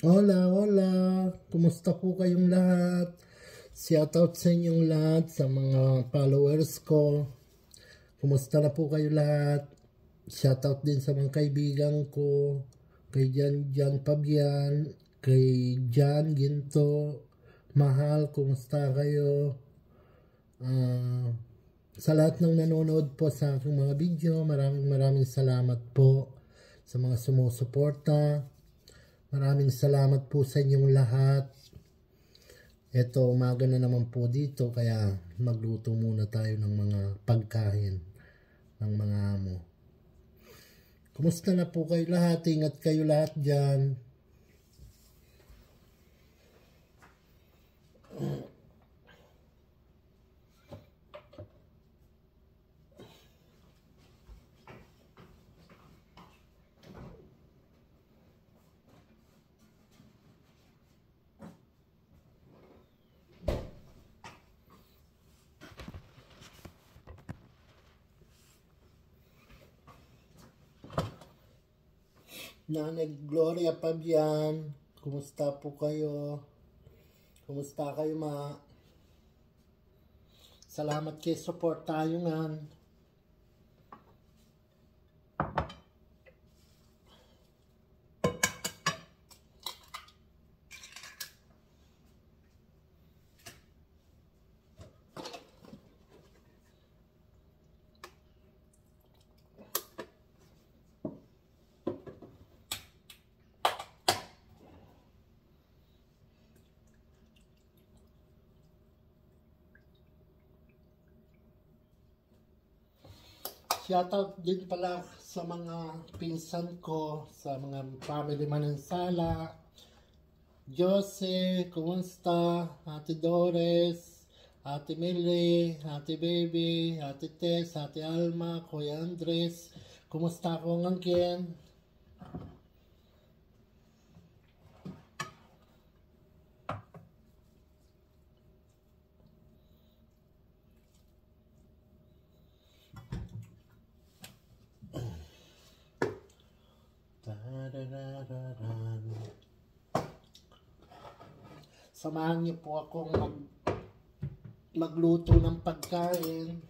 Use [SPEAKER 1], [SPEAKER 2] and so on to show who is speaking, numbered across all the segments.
[SPEAKER 1] Hola, hola. Kumusta po kayong lahat? Shoutout sa inyong lahat, sa mga followers ko. Kumusta na po kayo lahat? Shoutout din sa mga kaibigan ko. Kay Jan Pabian, kay Jan Ginto. Mahal, kumusta kayo? Sa lahat ng nanonood po sa aking mga video, maraming salamat po sa mga sumusuporta. Maraming salamat po sa inyong lahat. Ito, umaga na naman po dito, kaya magluto muna tayo ng mga pagkain ng mga amo. Kumusta na po kayo lahat? Ingat kayo lahat dyan. Nanay Gloria Pabian, kumusta po kayo? Kumusta kayo ma? Salamat kay support tayo nga. Shoutout din pala sa mga pinsan ko, sa mga family Manansala. Jose, kumusta? Ate Doris, Ate Millie, Ate Baby, Ate Tess, Ate Alma, Kuya Andres. Kumusta ko ngangkin? Samahan niyo po akong magluto ng pagkain.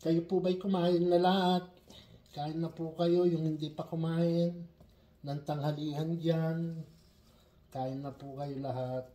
[SPEAKER 1] Kayo po ba'y kumain na lahat? Kain na po kayo, yung hindi pa kumain ng tanghalian dyan. Kain na po kayo lahat.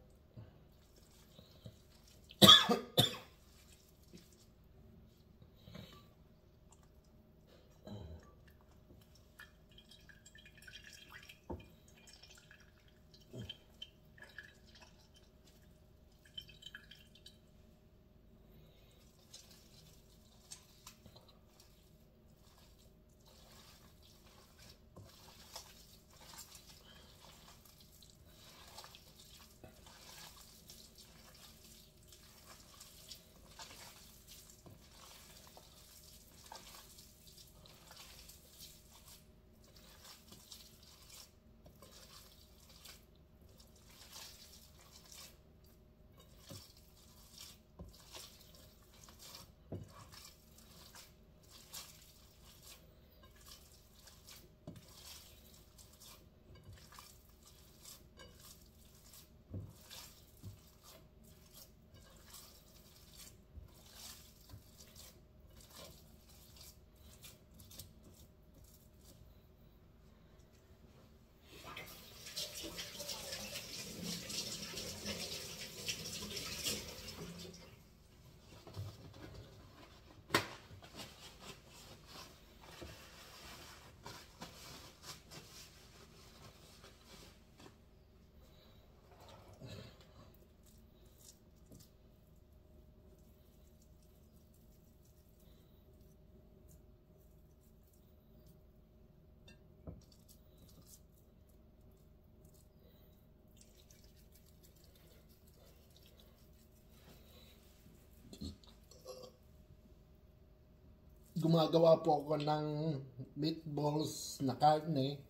[SPEAKER 1] Gumagawa po ako ng meatballs na karne.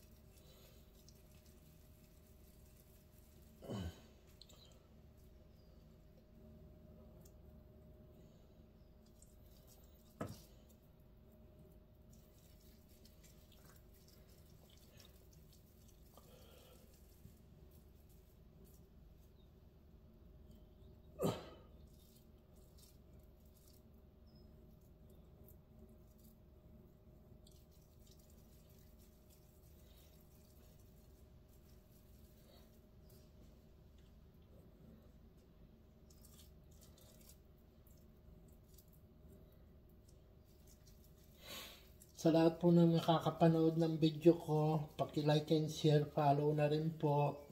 [SPEAKER 1] Sa lahat po na nakakapanood ng video ko, paki-like and share, follow na rin po.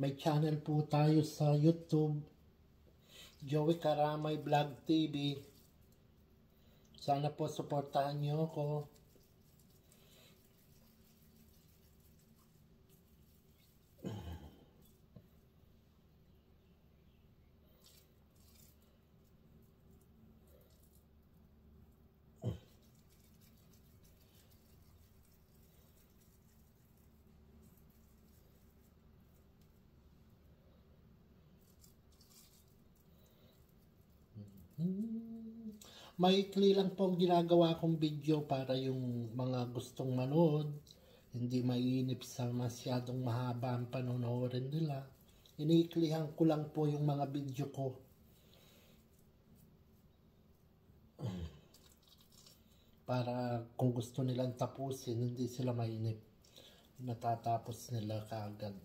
[SPEAKER 1] May channel po tayo sa YouTube, Joey Karamay Vlog TV. Sana po suportahan niyo ako. Maikli lang po ang ginagawa kong video para yung mga gustong manood, hindi mainip sa masyadong mahaba ang panonoorin nila. Iniiklihan ko lang po yung mga video ko para kung gusto nilang tapusin, hindi sila mainip. Natatapos nila kaagad.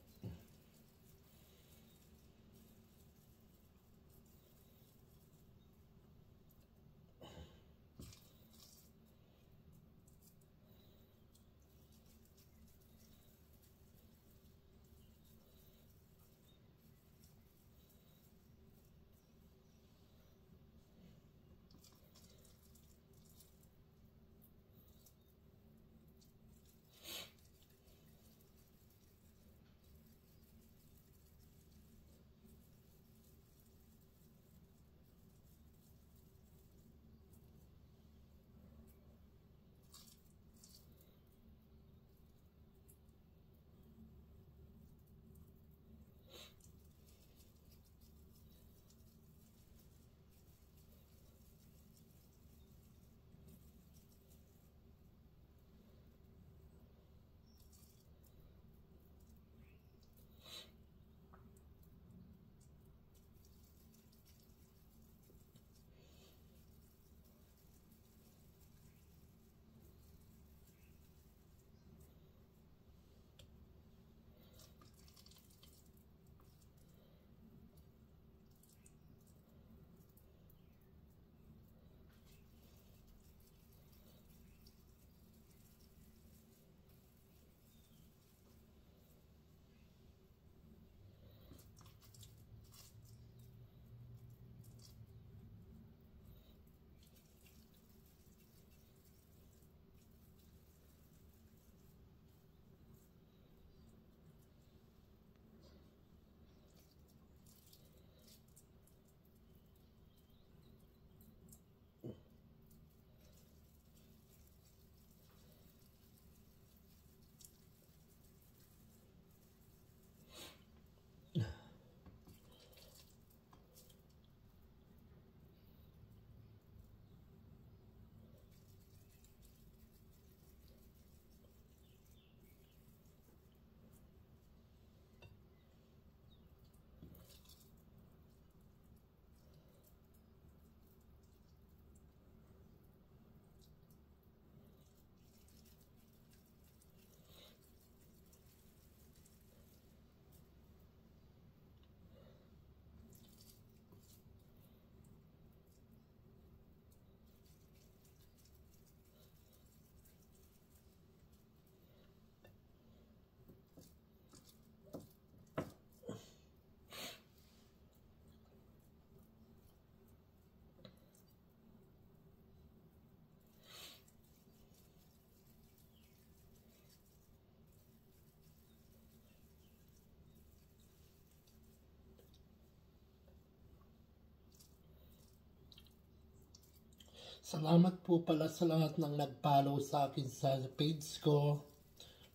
[SPEAKER 1] Salamat po pala sa lahat ng nag-follow sa akin sa page ko.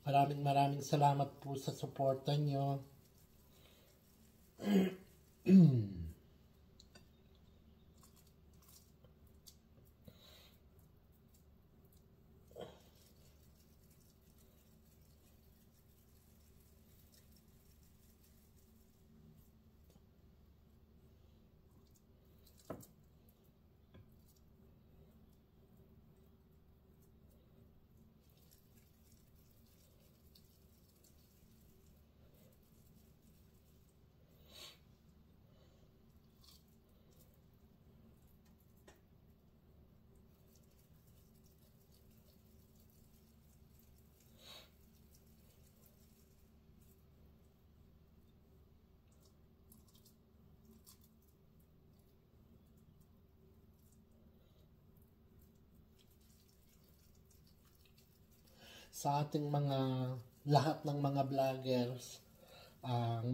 [SPEAKER 1] Maraming salamat po sa suporta nyo. Sa ating lahat ng mga vloggers, ang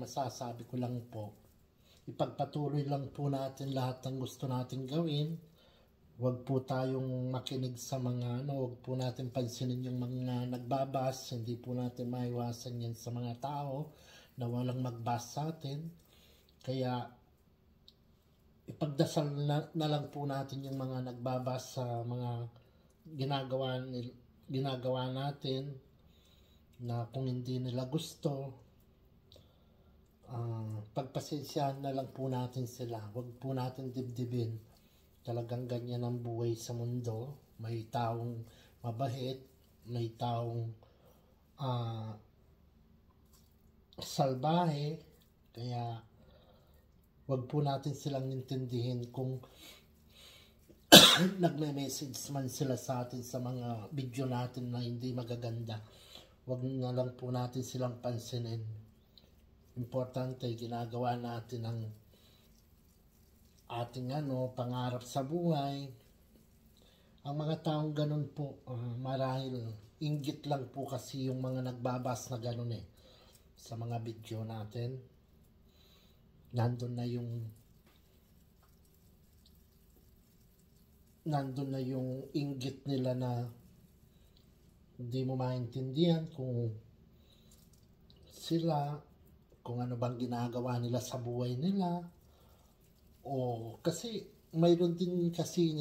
[SPEAKER 1] masasabi ko lang po, ipagpatuloy lang po natin lahat ng gusto natin gawin. Huwag po tayong makinig sa huwag po natin pansinin yung mga nagbabas. Hindi po natin maiwasan yan sa mga tao na walang magbas sa atin. Kaya ipagdasal na lang po natin yung mga nagbabas sa mga ginagawa natin, na kung hindi nila gusto, pagpasensyahan na lang po natin sila. Huwag po natin dibdibin. Talagang ganyan ang buhay sa mundo. May taong mabait, may taong salbahe. Kaya huwag po natin silang intindihin kung nagme-message man sila sa atin sa mga video natin na hindi magaganda. Huwag na lang po natin silang pansinin. Importante, ginagawa natin ang ating pangarap sa buhay. Ang mga taong ganun po, marahil inggit lang po kasi yung mga nagbabas na ganun sa mga video natin. Nandun na yung inggit nila na hindi mo maintindihan kung ano bang ginagawa nila sa buhay nila. O kasi mayroon din kasi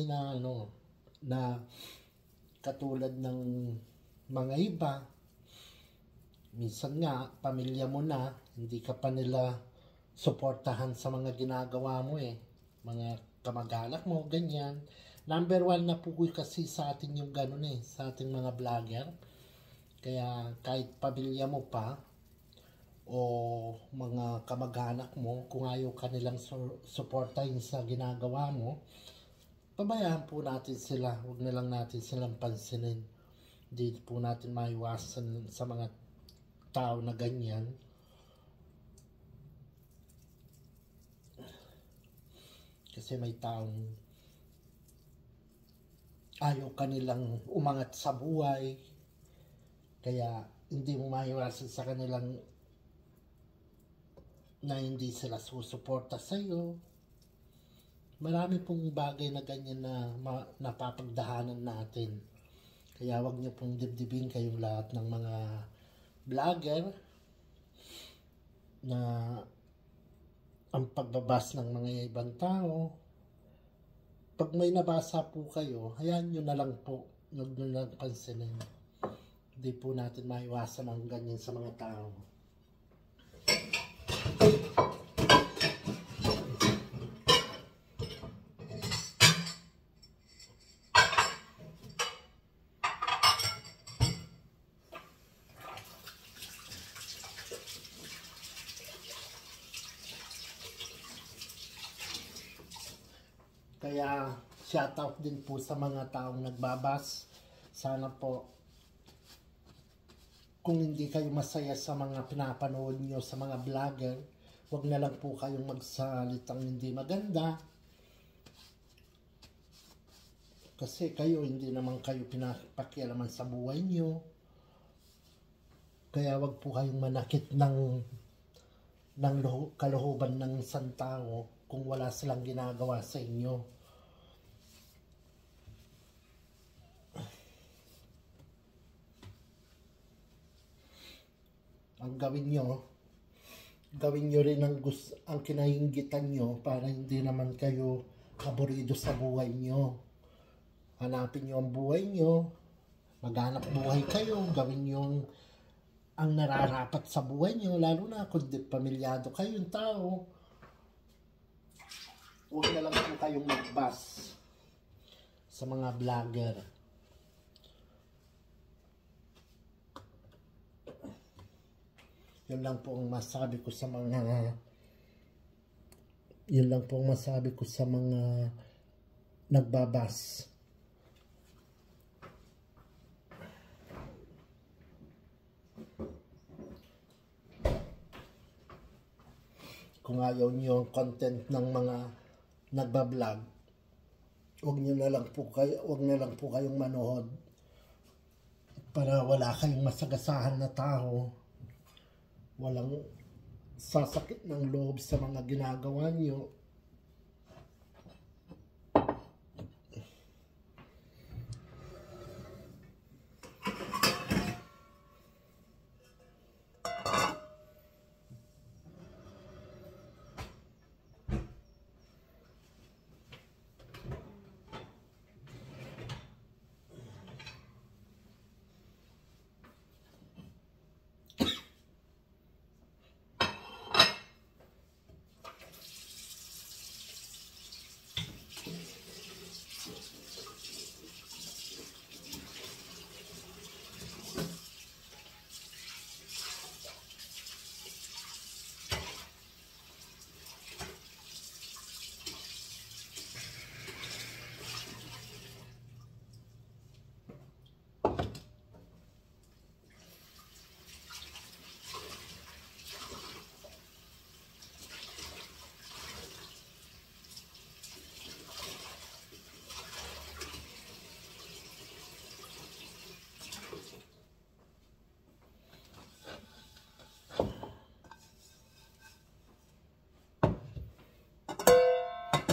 [SPEAKER 1] na katulad ng mga iba, minsan nga pamilya mo na, hindi ka pa nila suportahan sa mga ginagawa mo mga kamag-anak mo, ganyan. Number 1 na po kasi sa atin yung ganun sa ating mga vlogger. Kaya kahit pamilya mo pa o mga kamag-anak mo, kung ayaw ka nilang suportahin sa ginagawa mo, pabayaan po natin sila. Huwag na lang natin silang pansinin. Hindi po natin maiwasan sa mga tao na ganyan. Kasi may taong ayaw kanilang umangat sa buhay, kaya hindi mo maiwasan sa kanilang na hindi sila susuporta sa iyo. Marami pong bagay na ganyan na napapagdahanan natin. Kaya wag niyo pong dibdibin kayong lahat ng mga vlogger na ang pagbabas ng mga ibang tao. Pag may nabasa po kayo, hayaan nyo na lang po. Huwag nyo lang pansinin. Hindi po natin maiwasan ang ganyan sa mga tao. Kaya shoutout din po sa mga taong nagbabas. Sana po kung hindi kayo masaya sa mga pinapanood nyo sa mga vlogger, huwag na lang po kayong magsalitang hindi maganda. Kasi kayo, hindi naman kayo pinapakialaman sa buhay nyo. Kaya huwag po kayong manakit ng kalooban ng isang tao kung wala silang ginagawa sa inyo. ang gawin nyo rin ang kinainggitan nyo para hindi naman kayo aburido sa buhay nyo. Hanapin nyo ang buhay nyo, maghanap buhay kayo, gawin nyo ang nararapat sa buhay nyo, lalo na kung pamilyado kayong tao. Huwag na lang po kayong magbas sa mga vlogger. Yun lang po ang masabi ko sa mga nagbabas. Kung ayaw niyo ang content ng mga nagbablog, huwag na lang po kayong manood para wala kayong masagasahan na tao. Walang sasakit ng loob sa mga ginagawa niyo.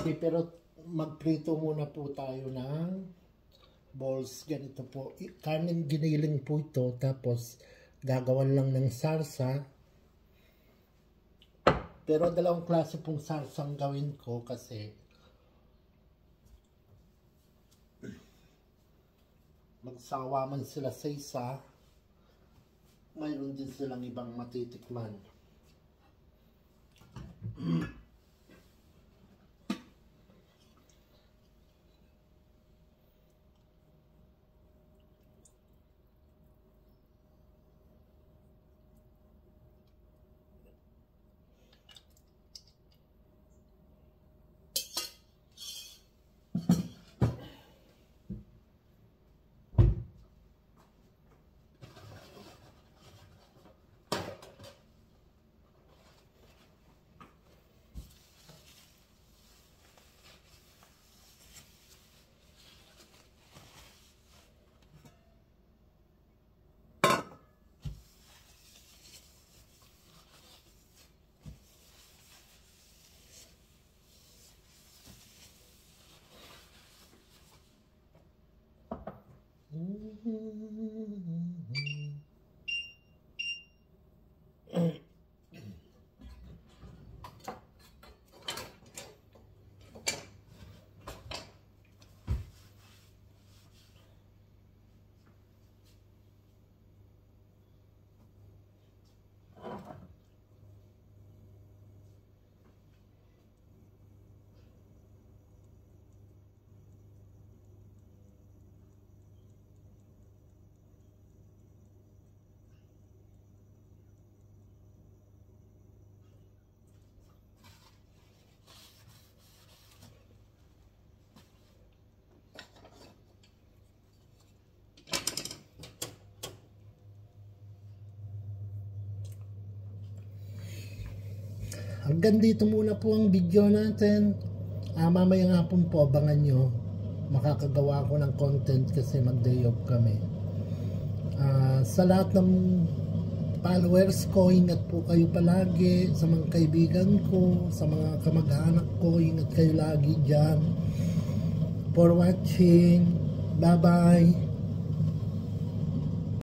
[SPEAKER 1] Okay, pero magprito muna po tayo ng balls. Ganito po. Kanin giniling po ito. Tapos gagawan lang ng sarsa. Pero dalawang klase pong sarsa ang gawin ko kasi magsawa man sila sa isa, mayroon din silang ibang matitikman. Hanggang dito muna po ang video natin. Mamayang hapon po, abangan nyo. Makakagawa ko ng content kasi mag-day off kami. Sa lahat ng followers ko, ingat po kayo palagi. Sa mga kaibigan ko, sa mga kamag-anak ko, ingat kayo lagi dyan. For watching. Bye-bye.